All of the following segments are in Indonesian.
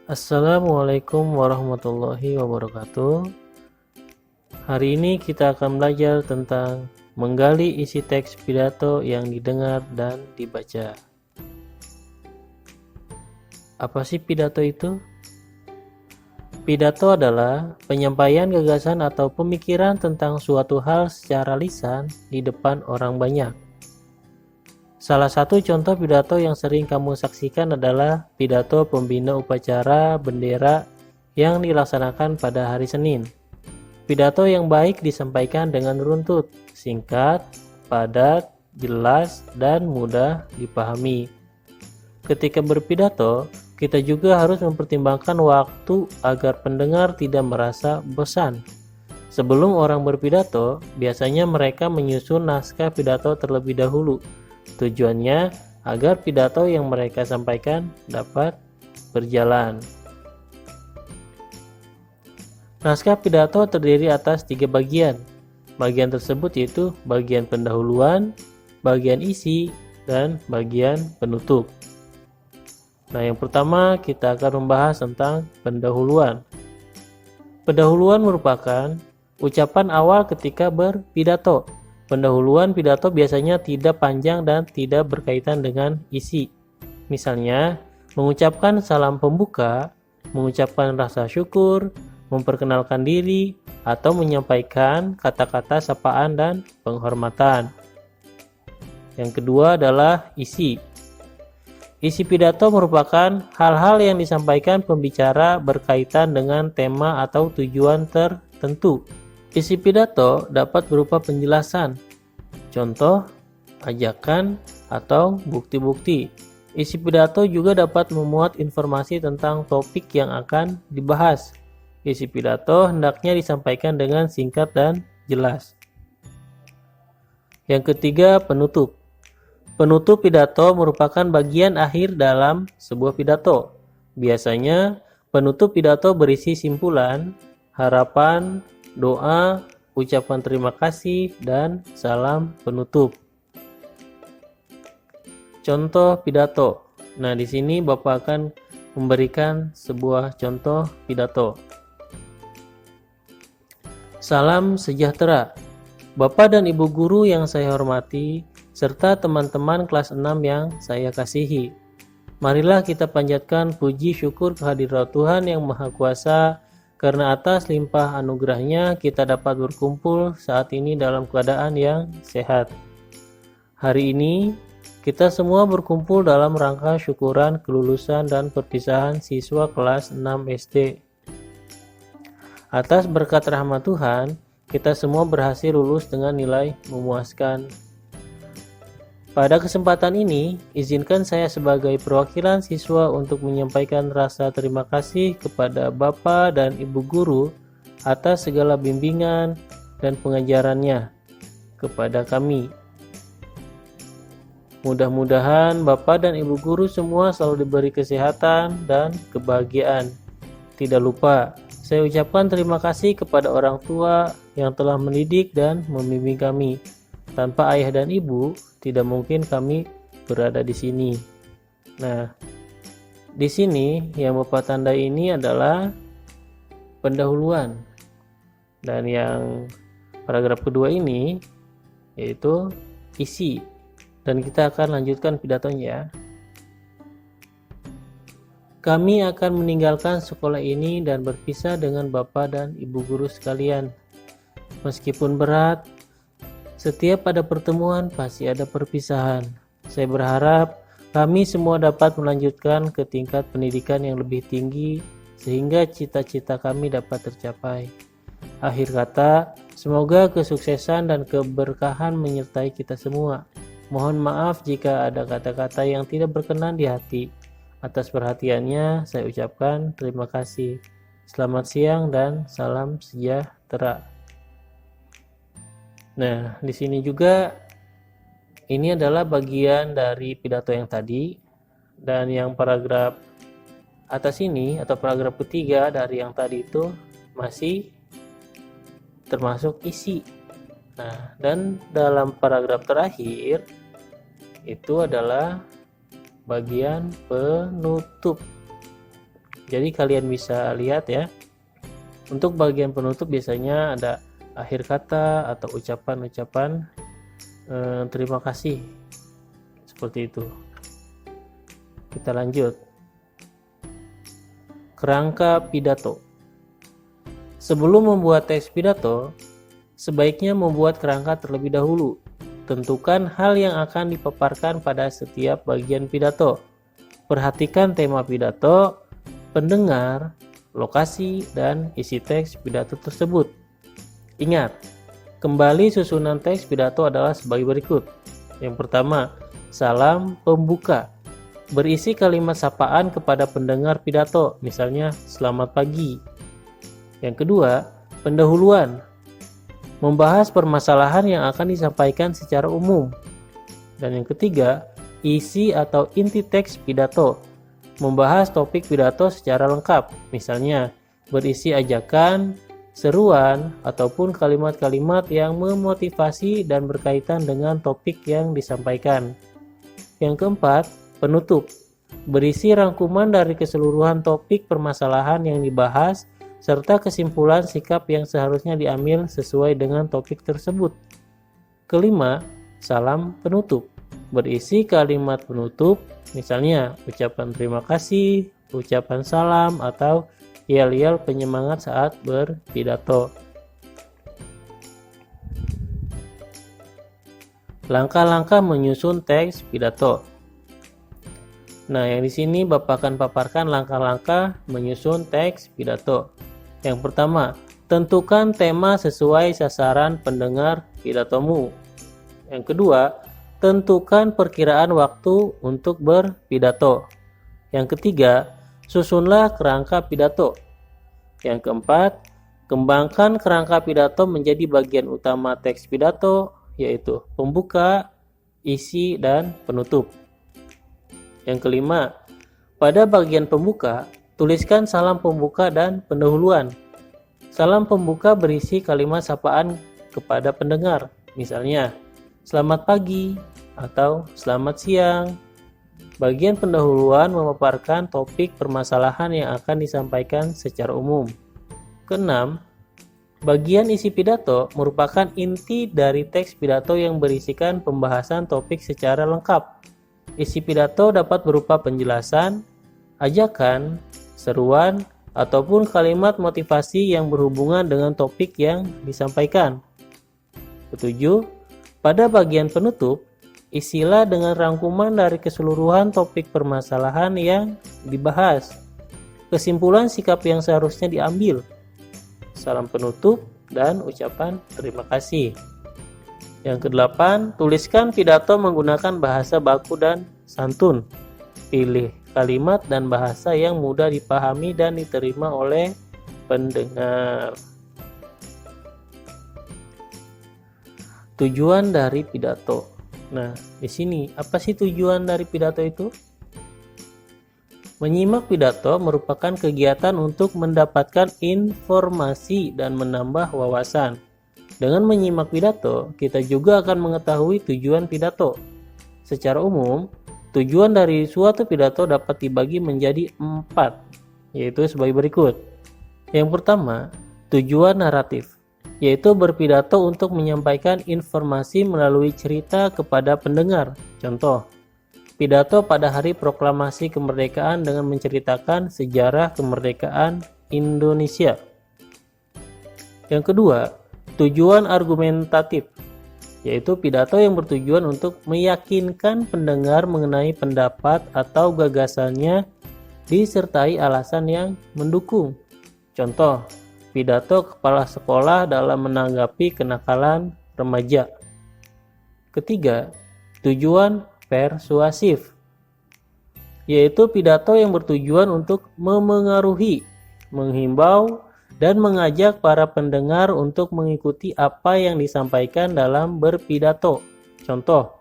Assalamualaikum warahmatullahi wabarakatuh. Hari ini kita akan belajar tentang menggali isi teks pidato yang didengar dan dibaca. Apa sih pidato itu? Pidato adalah penyampaian gagasan atau pemikiran tentang suatu hal secara lisan di depan orang banyak. Salah satu contoh pidato yang sering kamu saksikan adalah pidato pembina upacara bendera yang dilaksanakan pada hari Senin. Pidato yang baik disampaikan dengan runtut, singkat, padat, jelas, dan mudah dipahami. Ketika berpidato, kita juga harus mempertimbangkan waktu agar pendengar tidak merasa bosan. Sebelum orang berpidato, biasanya mereka menyusun naskah pidato terlebih dahulu. Tujuannya agar pidato yang mereka sampaikan dapat berjalan. Naskah pidato terdiri atas 3 bagian. Bagian tersebut yaitu bagian pendahuluan, bagian isi, dan bagian penutup. Nah, yang pertama kita akan membahas tentang pendahuluan. Pendahuluan merupakan ucapan awal ketika berpidato. Pendahuluan pidato biasanya tidak panjang dan tidak berkaitan dengan isi. Misalnya, mengucapkan salam pembuka, mengucapkan rasa syukur, memperkenalkan diri, atau menyampaikan kata-kata sapaan dan penghormatan. Yang kedua adalah isi. Isi pidato merupakan hal-hal yang disampaikan pembicara berkaitan dengan tema atau tujuan tertentu. Isi pidato dapat berupa penjelasan, contoh, ajakan, atau bukti-bukti. Isi pidato juga dapat memuat informasi tentang topik yang akan dibahas. Isi pidato hendaknya disampaikan dengan singkat dan jelas. Yang ketiga, penutup. Penutup pidato merupakan bagian akhir dalam sebuah pidato. Biasanya, penutup pidato berisi simpulan, harapan, doa, ucapan terima kasih, dan salam penutup. Contoh pidato. Nah, di sini Bapak akan memberikan sebuah contoh pidato. Salam sejahtera. Bapak dan Ibu guru yang saya hormati, serta teman-teman kelas 6 yang saya kasihi. Marilah kita panjatkan puji syukur kehadirat Tuhan yang Maha Kuasa, karena atas limpah anugerahnya kita dapat berkumpul saat ini dalam keadaan yang sehat. Hari ini kita semua berkumpul dalam rangka syukuran kelulusan dan perpisahan siswa kelas 6 SD. Atas berkat rahmat Tuhan, kita semua berhasil lulus dengan nilai memuaskan. Pada kesempatan ini, izinkan saya sebagai perwakilan siswa untuk menyampaikan rasa terima kasih kepada Bapak dan Ibu guru atas segala bimbingan dan pengajarannya kepada kami. Mudah-mudahan Bapak dan Ibu guru semua selalu diberi kesehatan dan kebahagiaan. Tidak lupa, saya ucapkan terima kasih kepada orang tua yang telah mendidik dan membimbing kami. Tanpa ayah dan ibu, tidak mungkin kami berada di sini. Nah, di sini yang Bapak tandai ini adalah pendahuluan. Dan yang paragraf kedua ini yaitu isi. Dan kita akan lanjutkan pidatonya. Kami akan meninggalkan sekolah ini dan berpisah dengan Bapak dan Ibu guru sekalian. Meskipun berat, setiap ada pertemuan pasti ada perpisahan. Saya berharap kami semua dapat melanjutkan ke tingkat pendidikan yang lebih tinggi sehingga cita-cita kami dapat tercapai. Akhir kata, semoga kesuksesan dan keberkahan menyertai kita semua. Mohon maaf jika ada kata-kata yang tidak berkenan di hati. Atas perhatiannya saya ucapkan terima kasih. Selamat siang dan salam sejahtera. Nah, di sini juga ini adalah bagian dari pidato yang tadi, dan yang paragraf atas ini atau paragraf ketiga dari yang tadi itu masih termasuk isi. Nah, dan dalam paragraf terakhir itu adalah bagian penutup. Jadi kalian bisa lihat ya, untuk bagian penutup biasanya ada akhir kata atau ucapan-ucapan terima kasih, seperti itu. Kita lanjut. Kerangka pidato. Sebelum membuat teks pidato, sebaiknya membuat kerangka terlebih dahulu. Tentukan hal yang akan dipaparkan pada setiap bagian pidato. Perhatikan tema pidato, pendengar, lokasi, dan isi teks pidato tersebut. Ingat, kembali susunan teks pidato adalah sebagai berikut. Yang pertama, salam pembuka. Berisi kalimat sapaan kepada pendengar pidato, misalnya selamat pagi. Yang kedua, pendahuluan. Membahas permasalahan yang akan disampaikan secara umum. Dan yang ketiga, isi atau inti teks pidato. Membahas topik pidato secara lengkap, misalnya berisi ajakan, seruan, ataupun kalimat-kalimat yang memotivasi dan berkaitan dengan topik yang disampaikan. Yang keempat, penutup. Berisi rangkuman dari keseluruhan topik permasalahan yang dibahas, serta kesimpulan sikap yang seharusnya diambil sesuai dengan topik tersebut. Kelima, salam penutup. Berisi kalimat penutup, misalnya ucapan terima kasih, ucapan salam, atau yel-yel penyemangat saat berpidato. Langkah-langkah menyusun teks pidato. Nah, yang di sini Bapak akan paparkan langkah-langkah menyusun teks pidato. Yang pertama, tentukan tema sesuai sasaran pendengar pidatomu. Yang kedua, tentukan perkiraan waktu untuk berpidato. Yang ketiga, susunlah kerangka pidato. Yang keempat, kembangkan kerangka pidato menjadi bagian utama teks pidato, yaitu pembuka, isi, dan penutup. Yang kelima, pada bagian pembuka, tuliskan salam pembuka dan pendahuluan. Salam pembuka berisi kalimat sapaan kepada pendengar, misalnya selamat pagi atau selamat siang. Bagian pendahuluan memaparkan topik permasalahan yang akan disampaikan secara umum. Keenam, bagian isi pidato merupakan inti dari teks pidato yang berisikan pembahasan topik secara lengkap. Isi pidato dapat berupa penjelasan, ajakan, seruan, ataupun kalimat motivasi yang berhubungan dengan topik yang disampaikan. Ketujuh, pada bagian penutup, isilah dengan rangkuman dari keseluruhan topik permasalahan yang dibahas. Kesimpulan sikap yang seharusnya diambil, salam penutup, dan ucapan terima kasih. Yang kedelapan, tuliskan pidato menggunakan bahasa baku dan santun. Pilih kalimat dan bahasa yang mudah dipahami dan diterima oleh pendengar. Tujuan dari pidato. Nah, di sini apa sih tujuan dari pidato itu? Menyimak pidato merupakan kegiatan untuk mendapatkan informasi dan menambah wawasan. Dengan menyimak pidato, kita juga akan mengetahui tujuan pidato. Secara umum, tujuan dari suatu pidato dapat dibagi menjadi 4, yaitu sebagai berikut. Yang pertama, tujuan naratif, yaitu berpidato untuk menyampaikan informasi melalui cerita kepada pendengar. Contoh, pidato pada hari proklamasi kemerdekaan dengan menceritakan sejarah kemerdekaan Indonesia. Yang kedua, tujuan argumentatif, yaitu pidato yang bertujuan untuk meyakinkan pendengar mengenai pendapat atau gagasannya disertai alasan yang mendukung. Contoh, pidato kepala sekolah dalam menanggapi kenakalan remaja. Ketiga, tujuan persuasif, yaitu pidato yang bertujuan untuk memengaruhi, menghimbau, dan mengajak para pendengar untuk mengikuti apa yang disampaikan dalam berpidato. Contoh,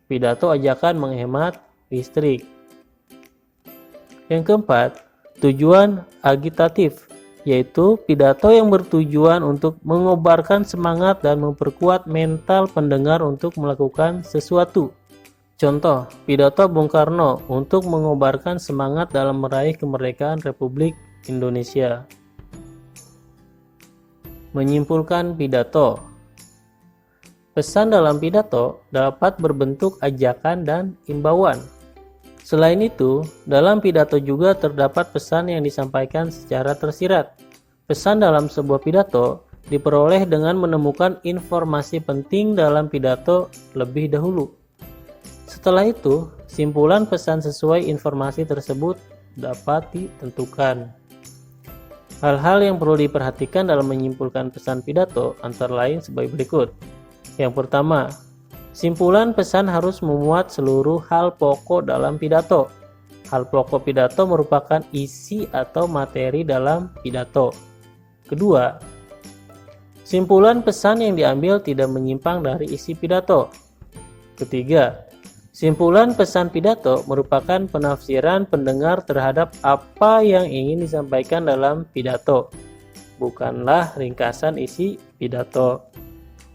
pidato ajakan menghemat listrik. Yang keempat, tujuan agitatif, yaitu pidato yang bertujuan untuk mengobarkan semangat dan memperkuat mental pendengar untuk melakukan sesuatu. Contoh, pidato Bung Karno untuk mengobarkan semangat dalam meraih kemerdekaan Republik Indonesia. Menyimpulkan pidato. Pesan dalam pidato dapat berbentuk ajakan dan imbauan. Selain itu, dalam pidato juga terdapat pesan yang disampaikan secara tersirat. Pesan dalam sebuah pidato diperoleh dengan menemukan informasi penting dalam pidato lebih dahulu. Setelah itu, simpulan pesan sesuai informasi tersebut dapat ditentukan. Hal-hal yang perlu diperhatikan dalam menyimpulkan pesan pidato antara lain sebagai berikut. Yang pertama, simpulan pesan harus memuat seluruh hal pokok dalam pidato. Hal pokok pidato merupakan isi atau materi dalam pidato. Kedua, simpulan pesan yang diambil tidak menyimpang dari isi pidato. Ketiga, simpulan pesan pidato merupakan penafsiran pendengar terhadap apa yang ingin disampaikan dalam pidato, bukanlah ringkasan isi pidato.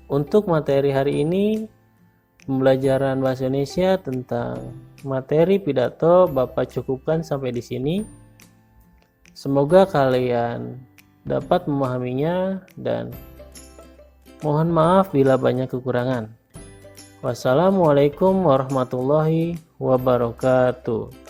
Untuk materi hari ini, pembelajaran bahasa Indonesia tentang materi pidato Bapak cukupkan sampai di sini. Semoga kalian dapat memahaminya dan mohon maaf bila banyak kekurangan. Wassalamualaikum warahmatullahi wabarakatuh.